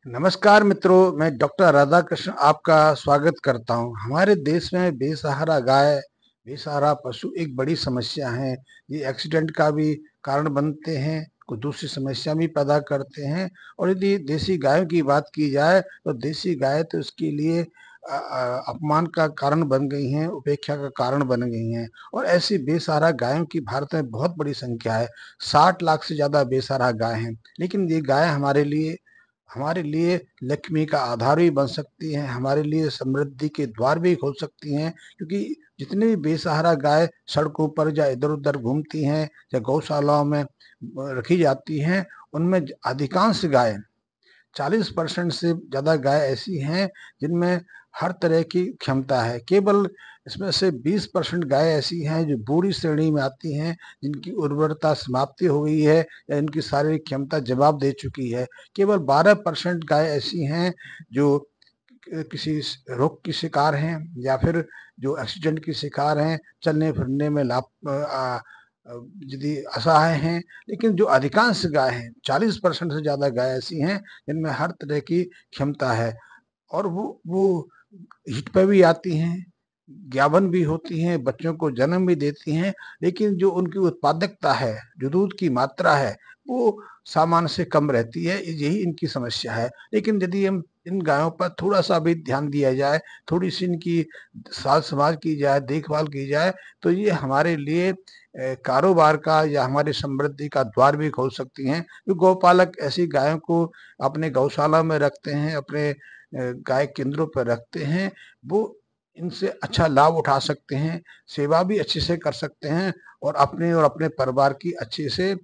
नमस्कार मित्रों, मैं डॉक्टर राधाकृष्ण आपका स्वागत करता हूं। हमारे देश में बेसहारा गाय, बेसहारा पशु एक बड़ी समस्या है। ये एक्सीडेंट का भी कारण बनते हैं, कुछ दूसरी समस्या भी पैदा करते हैं। और यदि देसी गायों की बात की जाए तो देसी गाय तो उसके लिए अपमान का कारण बन गई हैं, उपेक्षा का कारण बन गई हैं। और ऐसी बेसहारा गायों की भारत में बहुत बड़ी संख्या है। 60 लाख से ज़्यादा बेसहारा गाय हैं। लेकिन ये गाय हमारे लिए लक्ष्मी का आधार भी बन सकती हैं, हमारे लिए समृद्धि के द्वार भी खोल सकती हैं। क्योंकि जितनी भी बेसहारा गाय सड़कों पर या इधर उधर घूमती हैं या गौशालाओं में रखी जाती हैं, उनमें अधिकांश गाय 40% से ज़्यादा गाय ऐसी हैं जिनमें हर तरह की क्षमता है। केवल इसमें से 20% गाय ऐसी हैं जो बूढ़ी श्रेणी में आती हैं, जिनकी उर्वरता समाप्ति हो गई है या इनकी शारीरिक क्षमता जवाब दे चुकी है। केवल 12% गाय ऐसी हैं जो किसी रोग की शिकार हैं या फिर जो एक्सीडेंट की शिकार हैं, चलने फिरने में यदि असहाय हैं। लेकिन जो अधिकांश गाय हैं, 40% से ज़्यादा गाय ऐसी हैं जिनमें हर तरह की क्षमता है। और वो हिट पे भी आती हैं, ज्ञावन भी होती हैं, बच्चों को जन्म भी देती हैं। लेकिन जो उनकी उत्पादकता है, जो दूध की मात्रा है, वो सामान्य से कम रहती है। यही इनकी समस्या है। लेकिन यदि हम इन गायों पर थोड़ा सा भी ध्यान दिया जाए, थोड़ी सी इनकी साज संभाल की जाए, देखभाल की जाए, तो ये हमारे लिए कारोबार का या हमारी समृद्धि का द्वार भी खोल सकती हैं। जो गौपालक ऐसी गायों को अपने गौशाला में रखते हैं, अपने गाय केंद्रों पर रखते हैं, वो इनसे अच्छा लाभ उठा सकते हैं, सेवा भी अच्छे से कर सकते हैं और अपने परिवार की अच्छे से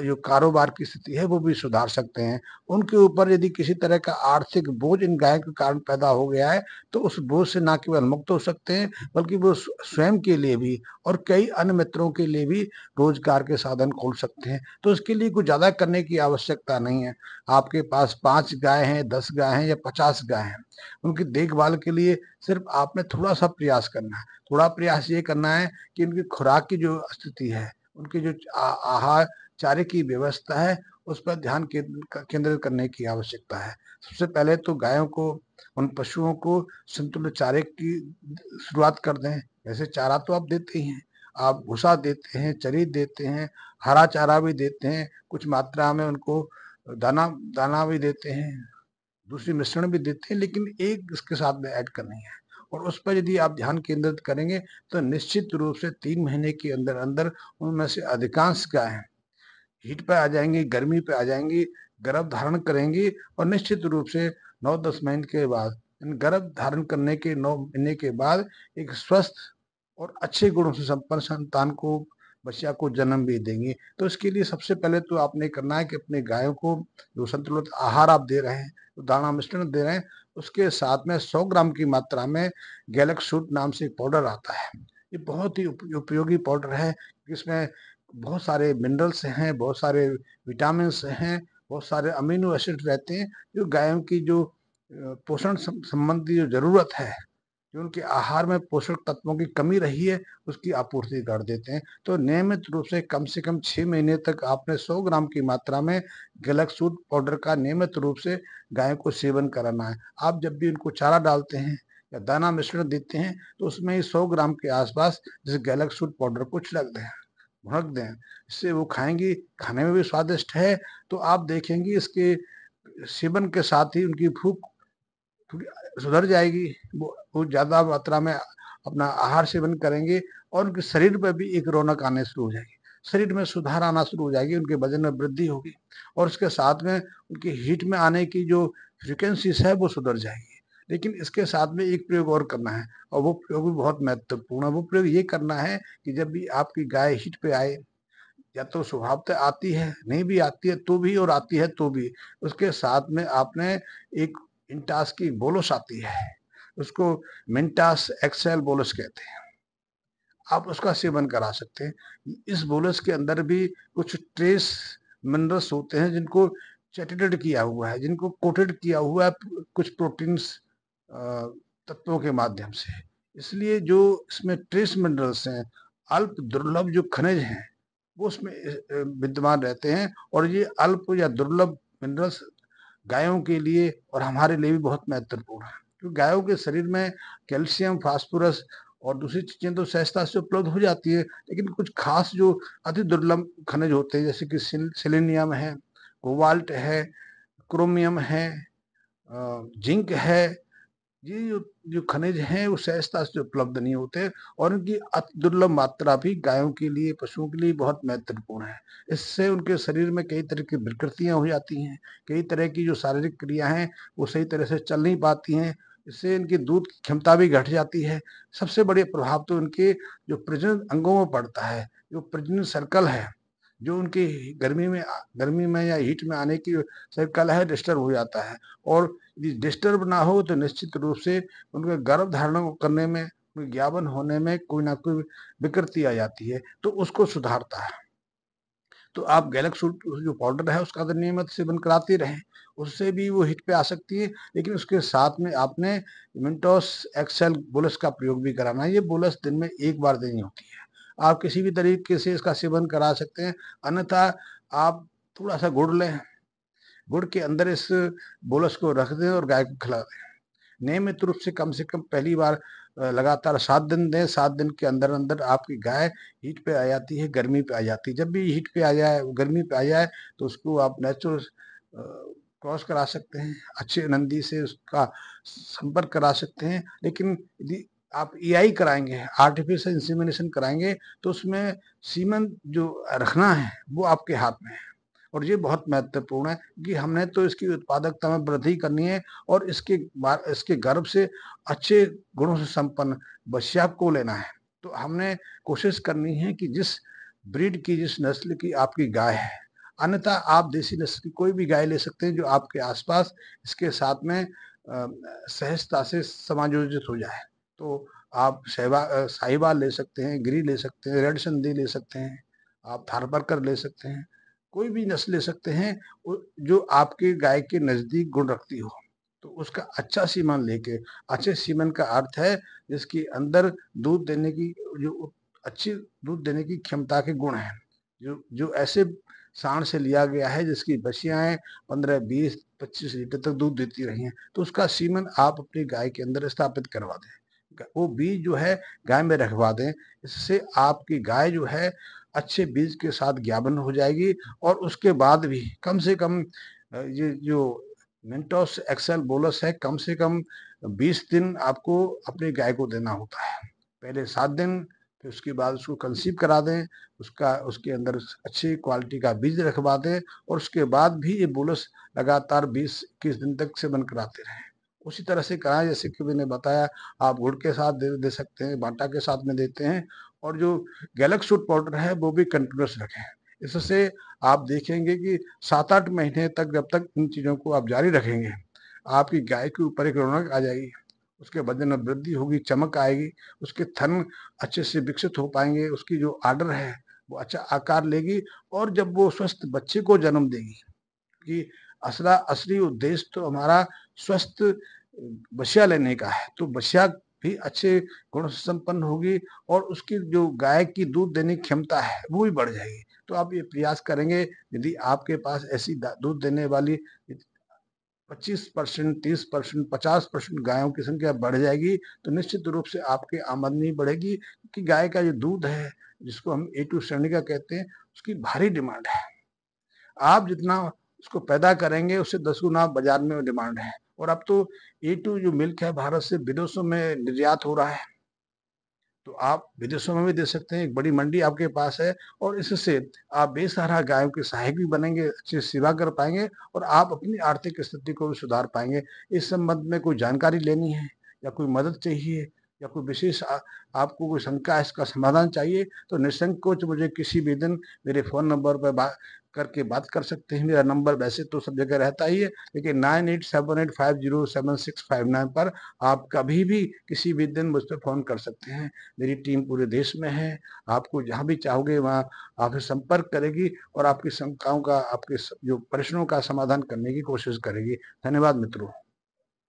जो कारोबार की स्थिति है वो भी सुधार सकते हैं। उनके ऊपर यदि किसी तरह का आर्थिक बोझ इन गायों के कारण पैदा हो गया है, तो उस बोझ से ना केवल मुक्त हो सकते हैं, बल्कि वो स्वयं के लिए भी और कई अन्य मित्रों के लिए भी रोजगार के साधन खोल सकते हैं। तो इसके लिए कुछ ज़्यादा करने की आवश्यकता नहीं है। आपके पास 5 गाय हैं, 10 गाय हैं या 50 गाय हैं, उनकी देखभाल के लिए सिर्फ आपने थोड़ा-सा प्रयास करना है। थोड़ा प्रयास ये करना है कि उनकी खुराक की जो स्थिति है, उनकी जो आहार, चारे की व्यवस्था है, उस पर ध्यान केंद्रित करने की आवश्यकता है। सबसे पहले तो गायों को, उन पशुओं को संतुलित चारे की शुरुआत कर दें। वैसे चारा तो आप देते ही हैं, आप भूसा देते हैं, चरी देते हैं, हरा चारा भी देते हैं, कुछ मात्रा में उनको दाना दाना भी देते हैं, दूसरी मिश्रण भी देते हैं, लेकिन एक इसके साथ में ऐड करनी है। और उस पर यदि आप ध्यान केंद्रित करेंगे तो निश्चित रूप से 3 महीने के अंदर-अंदर उनमें से अधिकांश गायें हीट पे आ जाएँगी, गर्मी पे आ जाएँगी, गर्भ धारण करेंगी और निश्चित रूप से 9-10 महीने के बाद, गर्भ धारण करने के 9 महीने के बाद एक स्वस्थ और अच्छे गुणों से संपन्न संतान को, बच्चा को जन्म भी देंगी। तो इसके लिए सबसे पहले तो आपने करना है कि अपने गायों को जो संतुलित आहार आप दे रहे हैं, जो दाना मिश्रण दे रहे हैं, उसके साथ में 100 ग्राम की मात्रा में गैलेक्सूट नाम से एक पाउडर आता है। ये बहुत ही उपयोगी पाउडर है। इसमें बहुत सारे मिनरल्स हैं, बहुत सारे विटामिन्स हैं, बहुत सारे अमीनो एसिड रहते हैं, जो गायों की जो पोषण संबंधी जो ज़रूरत है, जो उनके आहार में पोषक तत्वों की कमी रही है, उसकी आपूर्ति कर देते हैं। तो नियमित रूप से कम 6 महीने तक आपने 100 ग्राम की मात्रा में गैलेक्सूट पाउडर का नियमित रूप से गाय को सेवन कराना है। आप जब भी उनको चारा डालते हैं या दाना मिश्रण देते हैं, तो उसमें ही 100 ग्राम के आसपास जैसे गैलेक्सूट पाउडर को भुनक दें। इससे वो खाएँगी, खाने में भी स्वादिष्ट है। तो आप देखेंगी इसके सेवन के साथ ही उनकी भूख सुधर जाएगी। वो ज़्यादा मात्रा में अपना आहार सेवन करेंगे और उनके शरीर पे भी एक रौनक आने शुरू हो जाएगी। शरीर में सुधार आना शुरू हो जाएगी, उनके वज़न में वृद्धि होगी और उसके साथ में उनकी हीट में आने की जो फ्रीक्वेंसीज़ है वो सुधर जाएगी। लेकिन इसके साथ में एक प्रयोग और करना है और वो प्रयोग भी बहुत महत्वपूर्ण है। वो प्रयोग ये करना है कि जब भी आपकी गाय हीट पे आए, या तो स्वभावतः आती है, नहीं भी आती है तो भी और आती है तो भी, उसके साथ में आपने एक इंटास की बोलोस आती है, उसको मिंटास एक्सेल बोलोस कहते हैं। आप उसका सेवन करा सकते हैं। इस बोलस के अंदर भी कुछ ट्रेस मिनरल्स होते हैं जिनको चैटेटेड किया हुआ है, जिनको कोटेड किया हुआ है कुछ प्रोटीन्स तत्वों के माध्यम से। इसलिए जो इसमें ट्रेस मिनरल्स हैं, अल्प दुर्लभ जो खनिज हैं, वो उसमें विद्यमान रहते हैं और ये अल्प या दुर्लभ मिनरल्स गायों के लिए और हमारे लिए भी बहुत महत्वपूर्ण है, क्योंकि गायों के शरीर में कैल्शियम, फास्फोरस और दूसरी चीजें तो सहजता से उपलब्ध हो जाती है, लेकिन कुछ खास जो अति दुर्लभ खनिज होते हैं, जैसे कि सेलेनियम है, कोबाल्ट है, क्रोमियम है, जिंक है, ये जो खनिज हैं वो सहजता से उपलब्ध नहीं होते, और इनकी अति दुर्लभ मात्रा भी गायों के लिए, पशुओं के लिए बहुत महत्वपूर्ण है। इससे उनके शरीर में कई तरह की विकृतियां हो जाती हैं, कई तरह की जो शारीरिक क्रिया हैं वो सही तरह से चल नहीं पाती हैं, इससे इनकी दूध की क्षमता भी घट जाती है। सबसे बड़े प्रभाव तो इनके जो प्रजनन अंगों में पड़ता है, जो प्रजनन सर्कल है, जो उनकी गर्मी में या हीट में आने की सर्कल है, डिस्टर्ब हो जाता है, और यदि डिस्टर्ब ना हो तो निश्चित रूप से उनके गर्भ धारण करने में, ज्ञापन होने में कोई ना कोई विकृति आ जाती है, तो उसको सुधारता है। तो आप गैलेक्सूट जो पाउडर है उसका तो नियमित सेवन कराते रहें, उससे भी वो हिट पे आ सकती है, लेकिन उसके साथ में आपने मिंटोस एक्सेल बोलस का प्रयोग भी कराना है। ये बोलस दिन में एक बार देनी होती है। आप किसी भी तरीके से इसका सेवन करा सकते हैं, अन्यथा आप थोड़ा सा गुड़ लें, गुड़ के अंदर इस बोलस को रख दें और गाय को खिला दें। नियमित रूप से कम पहली बार लगातार 7 दिन दें। 7 दिन के अंदर अंदर आपकी गाय हीट पे आ जाती है, गर्मी पे आ जाती है। जब भी हीट पे आ जाए, गर्मी पे आ जाए, तो उसको आप नेचुरल क्रॉस करा सकते हैं, अच्छे नंदी से उसका संपर्क करा सकते हैं। लेकिन यदि आप ईआई कराएंगे, आर्टिफिशियल इंसेमिनेशन कराएंगे, तो उसमें सीमन जो रखना है वो आपके हाथ में है, और ये बहुत महत्वपूर्ण है कि हमने तो इसकी उत्पादकता में वृद्धि करनी है, और इसके गर्भ से अच्छे गुणों से संपन्न बछिया को लेना है। तो हमने कोशिश करनी है कि जिस ब्रीड की, जिस नस्ल की आपकी गाय है, अन्यथा आप देसी नस्ल की कोई भी गाय ले सकते हैं जो आपके आसपास इसके साथ में सहजता से समायोजित हो जाए। तो आप साहिवाल ले सकते हैं, गिरी ले सकते हैं, रेड सिंधी ले सकते हैं, आप थारपारकर ले सकते हैं, कोई भी नस्ल ले सकते हैं जो आपके गाय के नजदीक गुण रखती हो। तो उसका अच्छा सीमन लेके, अच्छे सीमन का अर्थ है जिसके अंदर दूध देने की, जो अच्छी दूध देने की क्षमता के गुण हैं, जो ऐसे सांड से लिया गया है जिसकी बछियाएं 15, 20, 25 लीटर तक दूध देती रही हैं, तो उसका सीमन आप अपनी गाय के अंदर स्थापित करवा दें, वो बीज जो है गाय में रखवा दें। इससे आपकी गाय जो है अच्छे बीज के साथ ज्ञापन हो जाएगी, और उसके बाद भी कम से कम ये जो मिंटोस एक्सेल बोलस है, कम से कम 20 दिन आपको अपनी गाय को देना होता है। पहले 7 दिन, फिर उसके बाद उसको कंसीव करा दें, उसके अंदर अच्छी क्वालिटी का बीज रखवा दें, और उसके बाद भी ये बोलस लगातार 20-21 दिन तक सेवन कराते रहें। उसी तरह से कराएं जैसे कि मैंने बताया, आप गुड़ के साथ दे सकते हैं, बाटा के साथ में देते हैं, और जो गैलेक्सूट पाउडर है वो भी कंटिन्यूस रखें। इससे आप देखेंगे कि 7-8 महीने तक जब तक इन चीज़ों को आप जारी रखेंगे, आपकी गाय के ऊपर एक रौनक आ जाएगी, उसके वजन में वृद्धि होगी, चमक आएगी, उसके थन अच्छे से विकसित हो पाएंगे, उसकी जो आर्डर है वो अच्छा आकार लेगी, और जब वो स्वस्थ बच्चे को जन्म देगी, कि असली उद्देश्य तो हमारा स्वस्थ बछिया लेने का है, तो बछिया भी अच्छे गुण से संपन्न होगी, और उसकी जो गाय की दूध देने की क्षमता है वो भी बढ़ जाएगी। तो आप ये प्रयास करेंगे, यदि आपके पास ऐसी दूध देने वाली 25%, 30%, 50% गायों की संख्या बढ़ जाएगी, तो निश्चित रूप से आपकी आमदनी बढ़ेगी, क्योंकि गाय का जो दूध है, जिसको हम A2 श्रेणी का कहते हैं, उसकी भारी डिमांड है। आप जितना उसको पैदा करेंगे उससे 10 गुना बाजार में डिमांड है, और अब तो A2 जो मिल्क है भारत से विदेशों में निर्यात हो रहा है, तो आप विदेशों में भी दे सकते हैं। एक बड़ी मंडी आपके पास है, और इससे आप बेसहारा गायों के सहायक भी बनेंगे, अच्छी सेवा कर पाएंगे, और आप अपनी आर्थिक स्थिति को भी सुधार पाएंगे। इस संबंध में कोई जानकारी लेनी है, या कोई मदद चाहिए, या कोई विशेष आपको कोई शंका है, इसका समाधान चाहिए, तो निसंकोच मुझे किसी भी दिन मेरे फ़ोन नंबर पर करके बात कर सकते हैं। मेरा नंबर वैसे तो सब जगह रहता ही है, लेकिन 9878507659 पर आप कभी भी किसी भी दिन मुझ पर फ़ोन कर सकते हैं। मेरी टीम पूरे देश में है, आपको जहाँ भी चाहोगे वहाँ आपसे संपर्क करेगी, और आपकी शंकाओं का, आपके जो प्रश्नों का समाधान करने की कोशिश करेगी। धन्यवाद मित्रों।